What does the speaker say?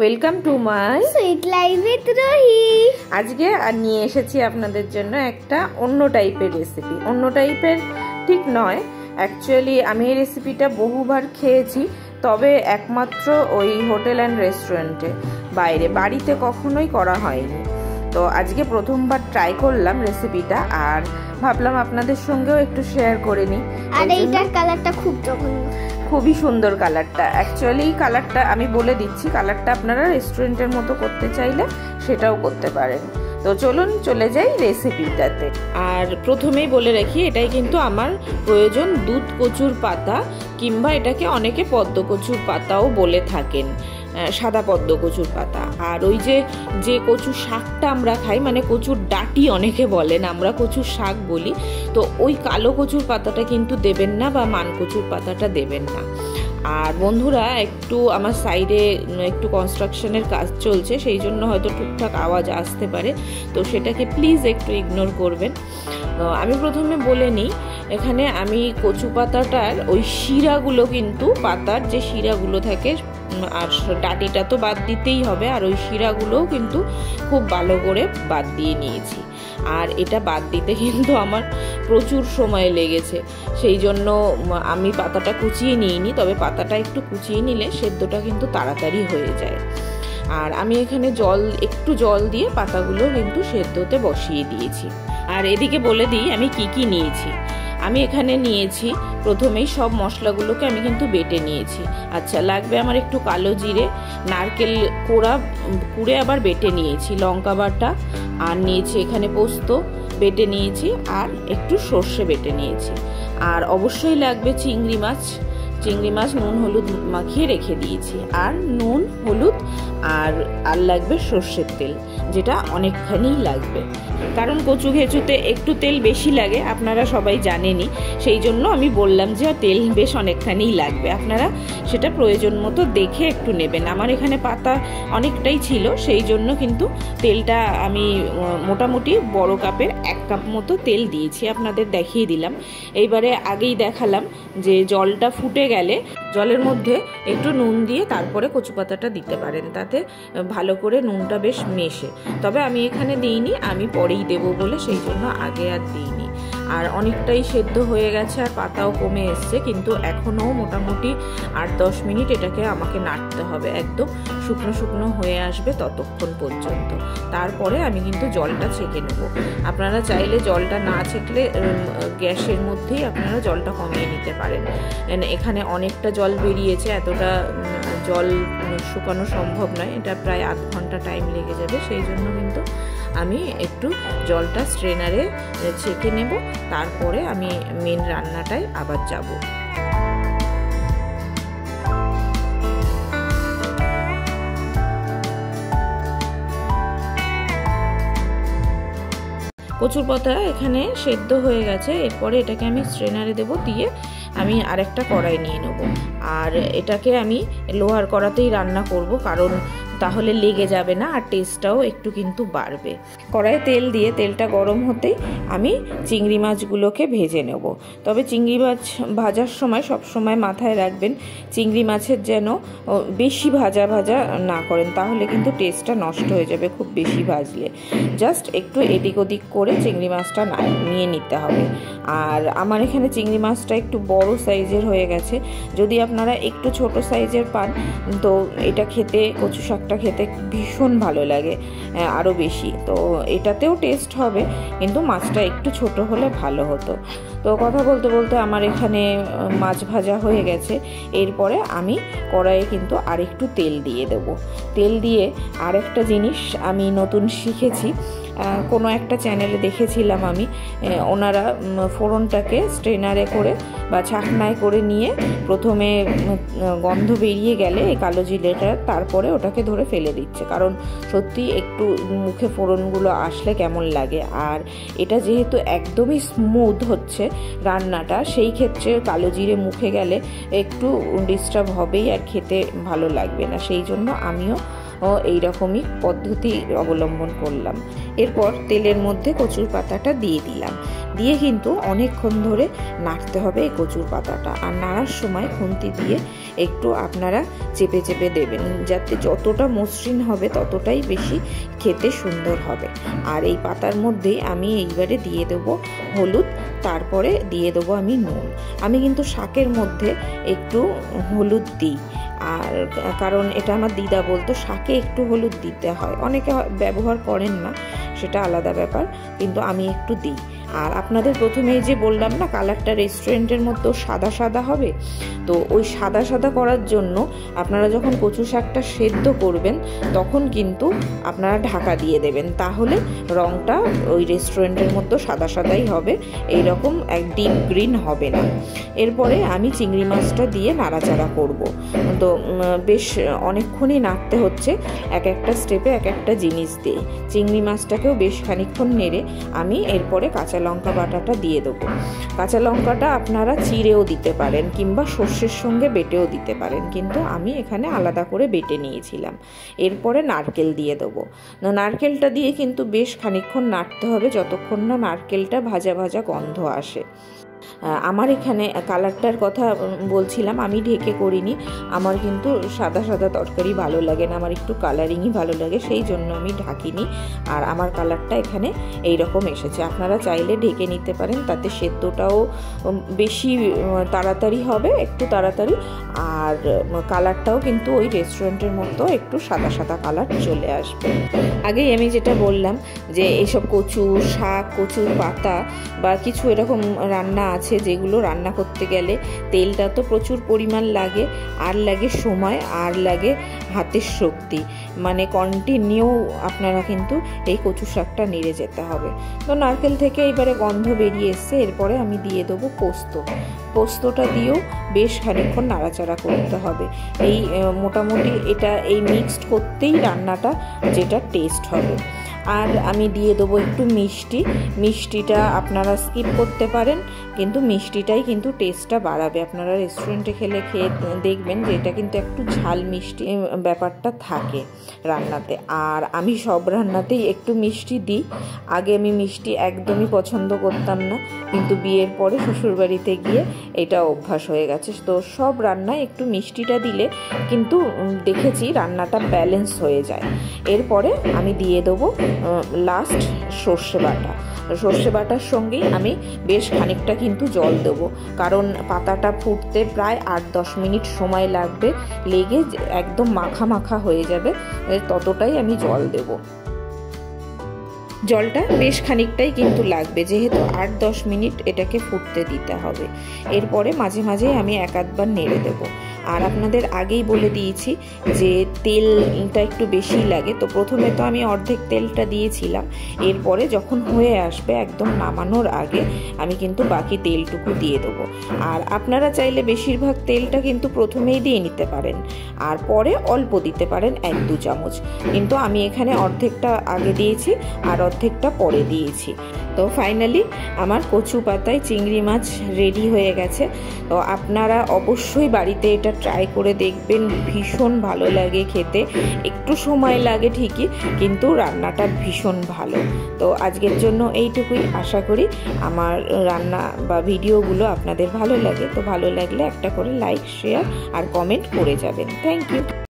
Welcome to my sweet life with Rohi. আজকে নিয়ে এসেছি আপনাদের জন্য একটা অন্য টাইপের রেসিপি। অন্য টাইপের ঠিক নয়, অ্যাকচুয়ালি আমি এই রেসিপিটা বহুবার খেয়েছি, তবে একমাত্র ওই হোটেল অ্যান্ড রেস্টুরেন্টে, বাইরে বাড়িতে কখনোই করা হয়নি। তো আজকে প্রথমবার ট্রাই করলাম রেসিপিটা, আর ভাবলাম আপনাদের সঙ্গেও একটু শেয়ার করে নিই। আর এইটার কালারটা খুব জঘন্য, খুবই সুন্দর কালারটা। অ্যাকচুয়ালি কালারটা আমি বলে দিচ্ছি, কালারটা আপনারা রেস্টুরেন্টের মতো করতে চাইলে সেটাও করতে পারেন। তো চলুন চলে যাই রেসিপিটাতে। আর প্রথমেই বলে রাখি, এটাই কিন্তু আমার প্রয়োজন দুধ কচুর পাতা, কিংবা এটাকে অনেকে পদ্ম কচুর পাতাও বলে থাকেন, সাদা পদ্ম কচুর পাতা। আর ওই যে কচুর শাকটা আমরা খাই, মানে কচুর ডাঁটি অনেকে বলেন, আমরা কচুর শাক বলি, তো ওই কালো কচুর পাতাটা কিন্তু দেবেন না, বা মান কচুর পাতাটা দেবেন না। আর বন্ধুরা, একটু আমার সাইডে একটু কনস্ট্রাকশনের কাজ চলছে, সেই জন্য হয়তো টুকটাক আওয়াজ আসতে পারে, তো সেটাকে প্লিজ একটু ইগনোর করবেন। আমি প্রথমে বলে নিই, এখানে আমি কচু পাতাটার ওই শিরাগুলো, কিন্তু পাতার যে শিরাগুলো থাকে, আর ডাঁটিটা তো বাদ দিতেই হবে, আর ওই শিরাগুলোও কিন্তু খুব ভালো করে বাদ দিয়ে নিয়েছি। আর এটা বাদ দিতে কিন্তু আমার প্রচুর সময় লেগেছে, সেই জন্য আমি পাতাটা কুচিয়ে নিইনি, তবে পাতাটা একটু কুচিয়ে নিলে সেদ্ধটা কিন্তু তাড়াতাড়ি হয়ে যায়। আর আমি এখানে একটু জল দিয়ে পাতাগুলো কিন্তু সেদ্ধতে বসিয়ে দিয়েছি। আর এদিকে বলে দিই আমি কি নিয়েছি। আমি এখানে নিয়েছি, প্রথমেই সব মশলাগুলোকে আমি কিন্তু বেটে নিয়েছি। আচ্ছা, লাগবে আমার একটু কালো জিরে, নারকেল কুড়ে আবার বেটে নিয়েছি, লঙ্কা বাটা, আর নিয়েছি এখানে পোস্ত বেটে নিয়েছি, আর একটু সর্ষে বেটে নিয়েছি। আর অবশ্যই লাগবে চিংড়ি মাছ নুন হলুদ মাখিয়ে রেখে দিয়েছি, আর নুন হলুদ আর লাগবে সর্ষের তেল, যেটা অনেকখানি লাগবে, কারণ কচু ঘেঁচুতে একটু তেল বেশি লাগে, আপনারা সবাই জানেনই, সেই জন্য আমি বললাম যে তেল বেশ অনেকখানি লাগবে। আপনারা সেটা প্রয়োজন মতো দেখে একটু নেবেন। আমার এখানে পাতা অনেকটাই ছিল, সেই জন্য কিন্তু তেলটা আমি মোটামুটি বড় কাপের 1 কাপ মতো তেল দিয়েছি, আপনাদের দেখিয়ে দিলাম। এইবারে আগেই দেখালাম যে জলটা ফুটে গেলে জলের মধ্যে একটু নুন দিয়ে তারপরে কচু পাতাটা দিতে পারেন, তাতে ভালো করে নুনটা বেশ মেশে। তবে আমি এখানে দিইনি, আমি পরেই দেবো বলে সেই জন্য আগে আর দিইনি। আর অনেকটাই সেদ্ধ হয়ে গেছে, আর পাতাও কমে এসছে, কিন্তু এখনও মোটামুটি 8-10 মিনিট এটাকে আমাকে নাড়তে হবে, একদম শুকনো শুকনো হয়ে আসবে ততক্ষণ পর্যন্ত। তারপরে আমি কিন্তু জলটা ছেঁকে নেব। আপনারা চাইলে জলটা না ছেঁকলে গ্যাসের মধ্যেই আপনারা জলটা কমিয়ে নিতে পারেন। এখানে অনেকটা জল বেরিয়েছে, এতটা জল শুকানো সম্ভব নয়, এটা প্রায় আধ ঘন্টা টাইম লেগে যাবে, সেই জন্য কিন্তু আমি একটু জলটা স্ট্রেনারে ছেঁকে নেব, তারপরে আমি মেন রান্নাটায় আবার যাব। কচুর পাতা এখানে সেদ্ধ হয়ে গেছে, এরপরে এটাকে আমি স্ট্রেনারে দেব, দিয়ে আমি আরেকটা কড়াই নিয়ে নেব। আর এটাকে আমি লোহার কড়াতেই রান্না করব, কারণ তাহলে লেগে যাবে না, আর টেস্টটাও একটু কিন্তু বাড়বে। কড়াইয়ে তেল দিয়ে তেলটা গরম হতেই আমি চিংড়ি মাছগুলোকে ভেজে নেব। তবে চিংড়ি মাছ ভাজার সময় সব সময় মাথায় রাখবেন, চিংড়ি মাছের যেন বেশি ভাজা না করেন, তাহলে কিন্তু টেস্টটা নষ্ট হয়ে যাবে খুব বেশি ভাজলে। জাস্ট একটু এদিক ওদিক করে চিংড়ি মাছটা নিয়ে নিতে হবে। আর আমার এখানে চিংড়ি মাছটা একটু বড় সাইজের হয়ে গেছে, যদি আপনারা একটু ছোট সাইজের পান তো এটা খেতে, কচু শাকটা খেতে ভীষণ ভালো লাগে আরও বেশি, তো এটাতেও টেস্ট হবে, কিন্তু মাছটা একটু ছোট হলে ভালো হতো। তো কথা বলতে বলতে আমার এখানে মাছ ভাজা হয়ে গেছে, এরপরে আমি কড়াইয়ে কিন্তু আরেকটু তেল দিয়ে দেব। তেল দিয়ে আরেকটা জিনিস আমি নতুন শিখেছি, কোনো একটা চ্যানেলে দেখেছিলাম আমি, ওনারা ফোড়নটাকে স্ট্রেনারে করে বা ছাকনায় করে নিয়ে প্রথমে গন্ধ বেরিয়ে গেলে এই কালো জিরেটা, তারপরে ওটাকে ধরে ফেলে দিচ্ছে, কারণ সত্যি একটু মুখে ফোড়নগুলো আসলে কেমন লাগে। আর এটা যেহেতু একদমই স্মুথ হচ্ছে রান্নাটা, সেই ক্ষেত্রে কালো জিরে মুখে গেলে একটু ডিস্টার্ব হবেই, আর খেতে ভালো লাগবে না, সেই জন্য আমিও এইরকমই পদ্ধতি অবলম্বন করলাম। এরপর তেলের মধ্যে কচুর পাতাটা দিয়ে দিলাম, দিয়ে কিন্তু অনেকক্ষণ ধরে নাড়তে হবে এই কচুর পাতাটা। আর নাড়ার সময় খুন্তি দিয়ে একটু আপনারা চেপে চেপে দেবেন, যাতে যতটা মসৃণ হবে ততটাই বেশি খেতে সুন্দর হবে। আর এই পাতার মধ্যেই আমি এইবারে দিয়ে দেবো হলুদ, তারপরে দিয়ে দেবো আমি নুন। আমি কিন্তু শাকের মধ্যে একটু হলুদ দিই, আর কারণ এটা আমার দিদা বলতো শাকে একটু হলুদ দিতে হয়, অনেকে ব্যবহার করেন না, সেটা আলাদা ব্যাপার, কিন্তু আমি একটু দিই। আর আপনাদের প্রথমেই যে বললাম না কালারটা রেস্টুরেন্টের মতো সাদা সাদা হবে, তো ওই সাদা সাদা করার জন্য আপনারা যখন কচু শাকটা সেদ্ধ করবেন তখন কিন্তু আপনারা ঢাকা দিয়ে দেবেন, তাহলে রঙটা ওই রেস্টুরেন্টের মতো সাদা সাদাই হবে, এইরকম এক ডিপ গ্রিন হবে না। এরপরে আমি চিংড়ি মাছটা দিয়ে নাড়াচাড়া করব। তো বেশ অনেকক্ষণই নাড়তে হচ্ছে, এক একটা স্টেপে এক একটা জিনিস দিয়ে। চিংড়ি মাছটাকেও বেশ খানিকক্ষণ নেড়ে আমি এরপরে কাঁচা লঙ্কা বাটাটা দিয়ে দেবো। কাঁচা লঙ্কাটা আপনারা চিড়েও দিতে পারেন কিংবা সর্ষের সঙ্গে বেটেও দিতে পারেন, কিন্তু আমি এখানে আলাদা করে বেটে নিয়েছিলাম। এরপরে নারকেল দিয়ে দেবো। নারকেলটা দিয়ে কিন্তু বেশ খানিকক্ষণ নাড়তে হবে, যতক্ষণ না নারকেলটা ভাজা ভাজা গন্ধ আসে। আমার এখানে কালারটার কথা বলছিলাম, আমি ঢেকে করিনি, আমার কিন্তু সাদা সাদা তরকারি ভালো লাগে না, আমার একটু কালারিংই ভালো লাগে, সেই জন্য আমি ঢাকিনি। আর আমার কালারটা এখানে এই রকম এসেছে। আপনারা চাইলে ঢেকে নিতে পারেন, তাতে সেদ্ধটাও বেশি তাড়াতাড়ি হবে, একটু তাড়াতাড়ি, আর কালারটাও কিন্তু ওই রেস্টুরেন্টের মতো একটু সাদা সাদা কালার চলে আসবে। আগেই আমি যেটা বললাম যে এইসব কচু শাক, কচুর পাতা বা কিছু এরকম রান্না আছে যেগুলো রান্না করতে গেলে তেলটা তো প্রচুর পরিমাণ লাগে, আর লাগে সময়, আর লাগে হাতের শক্তি, মানে কন্টিনিউ আপনারা কিন্তু এই কচু শাকটা নেড়ে যেতে হবে। তো নারকেল থেকে এবারে গন্ধ বেরিয়ে এসছে, এরপরে আমি দিয়ে দেবো পোস্ত। পোস্তটা দিয়েও বেশ খানিকক্ষণ নাড়াচাড়া করতে হবে। এই মোটামুটি এটা এই মিক্সড করতেই রান্নাটা যেটা টেস্ট হবে। আর আমি দিয়ে দেবো একটু মিষ্টি। মিষ্টিটা আপনারা স্কিপ করতে পারেন, কিন্তু মিষ্টিটাই কিন্তু টেস্টটা বাড়াবে। আপনারা রেস্টুরেন্টে খেয়ে দেখবেন যে এটা কিন্তু একটু ঝাল মিষ্টি ব্যাপারটা থাকে রান্নাতে। আর আমি সব রান্নাতেই একটু মিষ্টি দিই। আগে আমি মিষ্টি একদমই পছন্দ করতাম না, কিন্তু বিয়ের পরে শ্বশুরবাড়িতে গিয়ে এটা অভ্যাস হয়ে গেছে। তো সব রান্নায় একটু মিষ্টিটা দিলে কিন্তু দেখেছি রান্নাটা ব্যালেন্স হয়ে যায়। এরপরে আমি দিয়ে দেবো লাস্ট সর্ষে বাটা। সর্ষে বাটার সঙ্গেই আমি বেশ খানিকটা কিন্তু জল দেবো, কারণ পাতাটা ফুটতে প্রায় 8-10 মিনিট সময় লাগবে, লেগে একদম মাখা মাখা হয়ে যাবে, ততটাই আমি জল দেবো। জলটা বেশ খানিকটাই কিন্তু লাগবে, যেহেতু 8-10 মিনিট এটাকে ফুটতে দিতে হবে। এরপরে মাঝে মাঝে আমি এক আধবার নেড়ে দেবো। আর আপনাদের আগেই বলে দিয়েছি যে তেলটা একটু বেশি লাগে, তো প্রথমে তো আমি অর্ধেক তেলটা দিয়েছিলাম, এরপরে যখন হয়ে আসবে একদম নামানোর আগে আমি কিন্তু বাকি তেলটুকু দিয়ে দেবো। আর আপনারা চাইলে বেশিরভাগ তেলটা কিন্তু প্রথমেই দিয়ে নিতে পারেন, আর পরে অল্প দিতে পারেন 1-2 চামচ, কিন্তু আমি এখানে অর্ধেকটা আগে দিয়েছি আর অর্ধেকটা পরে দিয়েছি। তো ফাইনালি আমার কচু পাতায় চিংড়ি মাছ রেডি হয়ে গেছে। তো আপনারা অবশ্যই বাড়িতে এটা ট্রাই করে দেখবেন, ভীষণ ভালো লাগে খেতে। একটু সময় লাগে ঠিকই, কিন্তু রান্নাটা ভীষণ ভালো। তো আজকের জন্য এইটুকুই। আশা করি আমার রান্না বা ভিডিওগুলো আপনাদের ভালো লাগে। তো ভালো লাগলে একটা করে লাইক, শেয়ার আর কমেন্ট করে যাবেন। Thank you.